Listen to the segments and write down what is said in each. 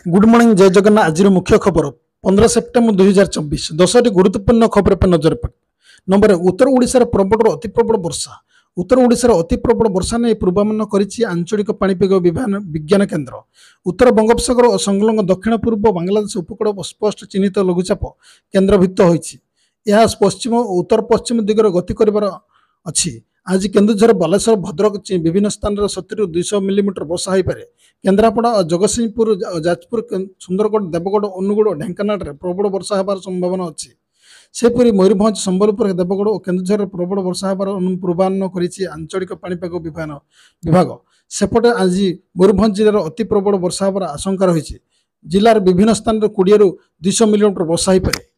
Good morning जय जगन्नाथ आज मुख्य खबर 15 सेप्टेम्बर 2024 10टी गुरुत्वपूर्ण खबर पर नजर पड़े। नंबर उत्तर ओडिशार प्रबल अति प्रबल वर्षा। उत्तर ओडिशार अति प्रबल वर्षा नहीं पूर्वानुमान करिछि आंचलिक पाणीपाग विज्ञान केन्द्र। उत्तर बंगोपसागर और संलग्न दक्षिण पूर्व बांग्लादेश उपकूल स्पष्ट चिन्हित लघुचाप केन्द्रभुक्त होइछि। यह पश्चिम और उत्तर पश्चिम दिगरे गति करिबार अछि। आज केन्दुझर बालेश्वर भद्रक विभिन्न स्थान 70 ରୁ 200 मिलीमीटर वर्षा हो पारे। केन्द्रापड़ा और जगतसिंहपुर जाजपुर सुंदरगढ़ देवगढ़ अनुगुड़ ढेंकानाल प्रबल वर्षा होबार संभावना अच्छी। सेपरी मयूरभंज संबलपुर देवगढ़ और केन्दुझर प्रबल वर्षा होबार पूर्वानुमान करिछि आंचलिक पाणीपाग विभाग। सेपटे आज मयूरभंज जिलार अति प्रबल वर्षा होबार आशंका रही। जिलार विभिन्न स्थान 20 ରୁ 200 मिलीमीटर वर्षा हो पारे।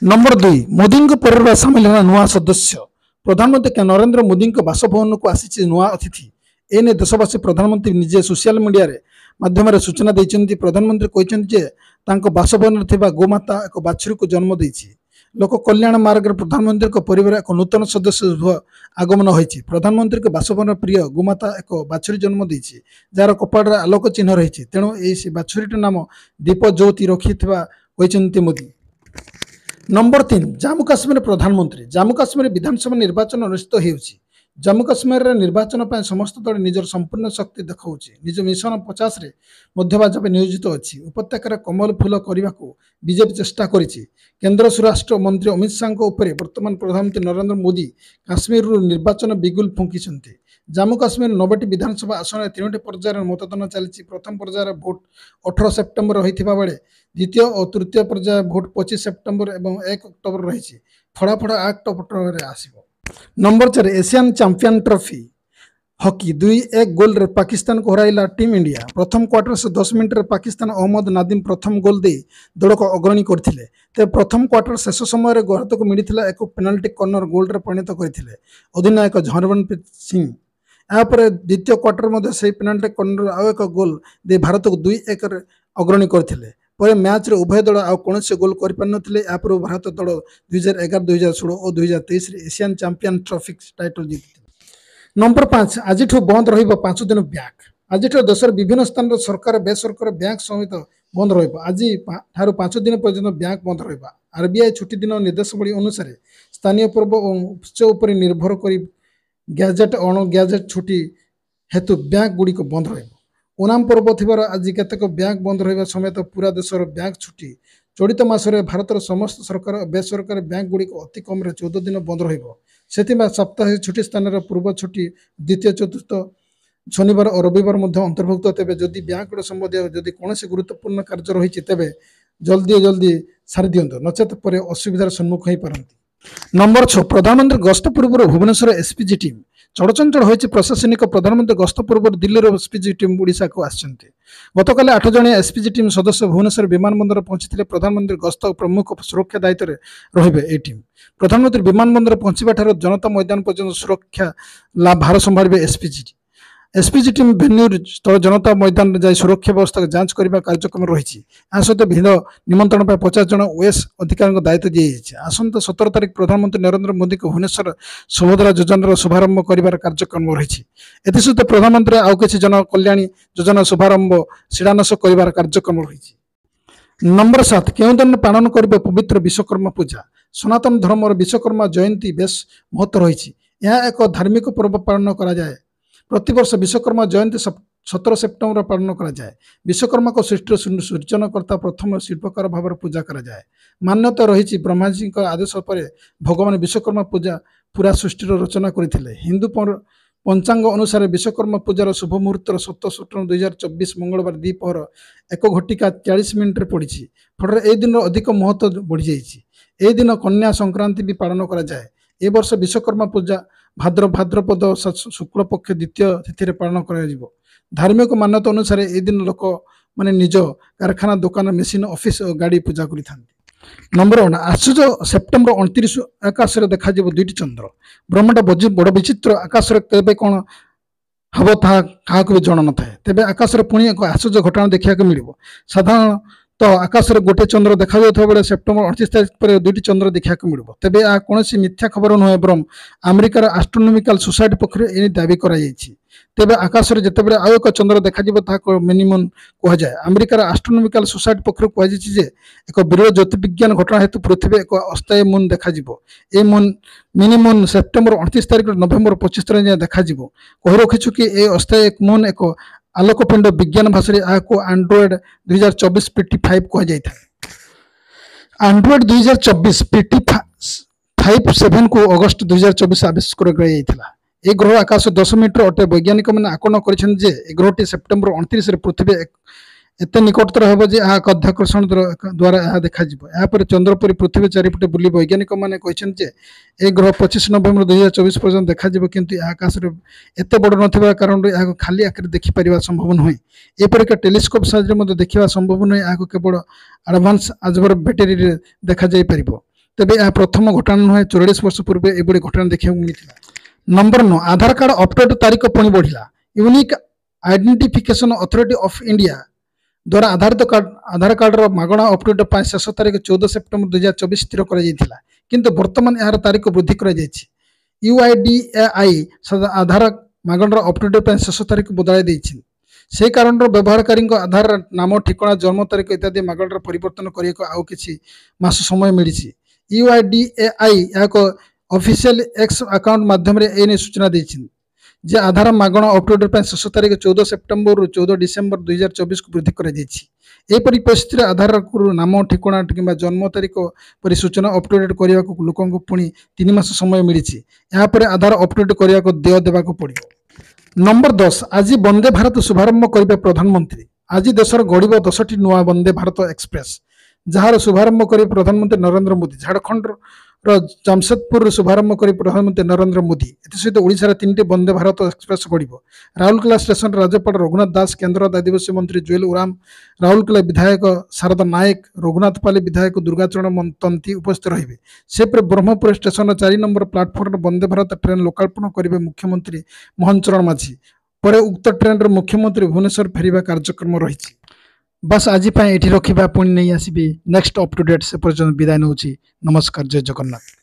नंबर 2 मोदी परिवार सामिल है नुआ सदस्य। प्रधानमंत्री नरेंद्र मोदी बासभवन को आसी नुआ अतिथि। एने देशवासी प्रधानमंत्री निजे सोशल मीडिया माध्यम सूचना देइछन्ति। प्रधानमंत्री कहते बासभवन गोमाता एक बाछुरी को जन्म देइछि। लोक कल्याण मार्ग प्रधानमंत्री परिवार एक नूतन सदस्य आगमन होइछि। प्रधानमंत्री के बासभवन प्रिय गोमाता एक बाछुरी जन्म देइछि जार कपाड़ आलोक चिन्ह रही। तेणु यह बाछुरीट नाम दीप ज्योति रखिथिबा कहते मोदी। नंबर 3 जम्मू काश्मीर प्रधानमंत्री। जम्मू काश्मीर विधानसभा निर्वाचन अनुष्ठित होउछि। जम्मू काश्मीर निर्वाचन पर समस्त दल निजर संपूर्ण शक्ति देखाउछि। निज मिशन 50 रे मध्यभाजपा नियोजित अछि। उपत्यकार कमल फूल करने को बीजेपी चेष्टा करिछि। केंद्र स्वराष्ट्र मंत्री अमित शाह उपरे वर्तमान प्रधानमंत्री नरेंद्र मोदी काश्मीर निर्वाचन बिगुल फुंकिछन्ति। जम्मू काश्मीर 9टी विधानसभा आसन 3टी पर्यायर मतदान चली। प्रथम पर्यायर भोट 18 सेप्टेम्बर होइथिबा बेले द्वितीय और तृतीय पर्याय भोट 25 सेप्टेम्बर और 1 अक्टोबर रही। फड़ाफड़ 8 अक्टोबर आसिबो। Number 4 Asian champion trophy hockey 2-1 goal रे पाकिस्तान को हराइला टीम इंडिया। प्रथम क्वार्टर से 10 मिनट रे पाकिस्तान अहमद नादिम प्रथम गोल दे दल को अग्रणी करथिले। ते प्रथम क्वार्टर शेष समय रे भारत को मिलिथिला एक पेनाल्टी कॉर्नर गोल रे परिणत करथिले अधिनायक हरमनप्रीत सिंह। यापर द्वितीय क्वार्टर मध्य से पेनाल्टी कॉर्नर आउ एक गोल दे भारत को 2-1 रे अग्रणी करथिले। पर मैच रे उभय दल आ कौन से गोल कर पारनथिले। यापर भारत दल 2011 2016 और 2023 रे एशियन चैंपियन ट्रॉफी टाइटल जीति। नंबर 5 आज बंद रहिबो 5 दिन बैंक। आज देशर विभिन्न स्थान सरकार बेसरकार बैंक सहित बंद रहिबो। आज ठारू 5 दिन पर्यंत बैंक बंद रहिबो। आरबीआई छुट्टी दिन निर्देशावली अनुसार स्थानीय पर्व और उत्सव उपर निर्भर कर गैजेट अण गैजेट छुट्टी हेतु बैंक गुड़ी बंद रहिबो। ओनाम पर्व थिबार आज केतेक बैंक बंद रहिबा समेत पूरा देशर बैंक छुट्टी। चलित मासरे भारतर समस्त सरकार और बेसरकार बैंक गुड़ी अति कम 14 दिन बंद रहिबो। सेतिबा साप्ताहिक छुट्टी स्थान पूर्व छुट्टी द्वितीय चतुर्थ शनिवार और रविवार मध्य अंतर्भुक्त। तेबे जदि बैंक संबंधी जदि कौन गुरुत्वपूर्ण कार्य रही तेबे जल्दी सारी दियंतु नचेत पर असुविधार सम्मुख हो पारंती। नंबर 6 प्रधानमंत्री गस्त पूर्व भुवनेश्वर एसपीजी टीम चड़चंचल होइछि। प्रशासनिक प्रधानमंत्री गस्त पूर्व दिल्ली एसपीजी टीम ओडिशा को आछन्ते। गतकाल 8 जणिया एसपीजी टीम सदस्य भुवनेश्वर विमानबंदर पहुंचीथिले। प्रधानमंत्री गस्त प्रमुख सुरक्षा दायित्व रे रहिबे ए टीम। प्रधानमंत्री विमानबंदर पहुंचीबा ठारो जनता मैदान पर्यंत सुरक्षा भार संभाळिबे एसपीजी टीम भेन्यू स्थल जनता मैदान जाई सुरक्षा व्यवस्था जांच करने कार्यक्रम रही। सहित भिन्न निमंत्रण पर 50 जन ओएस अधिकारी दायित्व दी। आसंता 17 तारिख प्रधानमंत्री नरेंद्र मोदी को भुवनेश्वर सुभद्रा योजनार शुभारंभ कर कार्यक्रम रही। एसत प्रधानमंत्री आउ कि जन कल्याण योजना शुभारंभ शिलान्यास कर कार्यक्रम रही। नंबर 7 केउं दिन पालन करेंगे पवित्र विश्वकर्मा पूजा। सनातन धर्मर विश्वकर्मा जयंती बेस महत्व रही। यह एक धार्मिक पर्व पालन करा जाए। प्रतिवर्ष विश्वकर्मा जयंती 17 सेप्टेम्बर पालन करा जाए। विश्वकर्मा को सृष्टि सृजनकर्ता प्रथम शिल्पकार भाव पूजा करा जाए। मान्यता रही ब्रह्माजी आदेश पर भगवान विश्वकर्मा पूजा पूरा सृष्टि रचना करथिले। हिंदू पंचांग अनुसार विश्वकर्मा पूजार शुभ मुहूर्त 17 सेप्टेम्बर 2024 मंगलवार द्विपहर 1:40 पड़ी। फल ए दिन अधिक महत्व बढ़ी जाइए। ए दिन कन्या संक्रांति भी पालन करा जाए। ए वर्ष विश्वकर्मा पूजा भाद्रपद शुक्ल पक्ष द्वितीय तिथि पालन करा जिवो। धार्मिक मान्यता अनुसार ए दिन लोक माने निज कारखाना दुकान मेसीन ऑफिस और गाड़ी पूजा करिथांती। नंबर 1 आश्चर्य सेप्टेम्बर 29 आकाश रे देखा जिवो 2टी चंद्र। ब्रह्मांड बड़ विचित्र आकाश रे केबे कोन हबो था काहाकु भी जण न थाए। तेबे आकाश रे पुणी एक आश्चर्य घटना देखिया के मिलिबो। साधारण तो आकाश में गोटे चंद्र देखा बेले सेप्टेम्बर 29 तारिख पर दुईटी चंद्र देखा मिल तेज आ कौन मिथ्या खबर नुहे बरम अमेरिकार एस्ट्रोनॉमिकल सोसाइटी पक्ष ए दावी तेज आकाश में जिते आउ एक चंद्र देखा मिनिमम कहुए अमेरिकार एस्ट्रोनॉमिकल सोसाइटी पक्ष कहुए एक विरल ज्योतिर्विज्ञान घटना हेतु पृथ्वी एक अस्थायी मून देखा ए मून मिनिमम सेप्टेम्बर 29 तारिख नवेम्बर 25 तारिख देखा कही रखीचु कि ए अस्थायी एक मून एक आलोकपिंड विज्ञान भाषा एंड्रॉइड 2024 PT5 कहुए एंड्रॉइड 2024 PT57 को अगस्त 2024 आविष्कार कर ग्रह आकाश 10 मीटर अटे वैज्ञानिक मैंने आकलन कर ग्रहटी सेप्टेम्बर 29 पृथ्वी एत निकटतर हम अध्याकर्षण द्वारा यह देखा यापर चंद्र परी पृथ्वी चारिपटे बुली वैज्ञानिक मैंने ए ग्रह 25 नवेम्बर 2024 पर्यटन देखा किंतु आकाश में एत बड़ न कारण यह खाली आखिर देखिपर संभव नुहे एपरिका टेलीस्कोप साहाय्य देखा संभव नुहे यह केवल एडवांस आजबर बैटेरी देखा जापर तेज यह प्रथम घटना नुहे 44 वर्ष पूर्व ये घटना देखा मिलता। नंबर 9 आधार कार्ड अपडेट तारीख पुणी बढ़ला unique identification authority of India द्वारा आधार कार्ड मागणा अपडेट शेष तारीख 14 सेप्टेम्बर 2024 स्थिर कर किंतु वर्तमान यार तारीख वृद्धि कर UIDAI आधार मागणार अपडेट शेष तारीख बदल से कारण व्यवहारकारी आधार नाम ठिकाना जन्म तारीख इत्यादि मागणार परिवर्तन करने आउ कि मास समय मिली UIDAI एक ऑफिशियल एक्स अकाउंट माध्यम एने सूचना देछि जे आधार मागणा अपडेट शेष तारीख 14 सेप्टेम्बर 14 डिसेम्बर 2024 को वृद्धि कर परिस्थिति आधार नाम ठिकाना कि जन्म तारीख पर सूचना अपडेट करने को लोक पुणी 3 मास समय मिली यापर आधार अपडेट करने को देय देवाक पड़ो। नंबर 10 आज वंदे भारत शुभारंभ करेंगे प्रधानमंत्री आज देशर गड़ब 10टी नुआ वंदे भारत एक्सप्रेस जार शुभारंभ करेंगे प्रधानमंत्री नरेंद्र मोदी झारखंड जमशेदपुर शुभारंभ कर प्रधानमंत्री नरेंद्र मोदी एसत ओडिशार 3टी वंदे भारत एक्सप्रेस गड़ब राउरकेला स्टेशन राज्यपाल रघुनाथ दास केन्द्र आदिवासी मंत्री जुएल ओराम राउरकेला विधायक शारदा नायक रघुनाथपाली विधायक दुर्गाचरण तंती उपस्थित रहे सेपरे Brahmapur station 4 number platform Vande Bharat train लोकार्पण करेंगे मुख्यमंत्री मोहन चरण माझी पर उक्त ट्रेन मुख्यमंत्री भुवनेश्वर फेरिबा कार्यक्रम रही। बस आज ये रखा पुणी नहीं आसबि नेक्स्ट अप टू डेट से पर्यटन विदाय नौ। नमस्कार जय जगन्नाथ।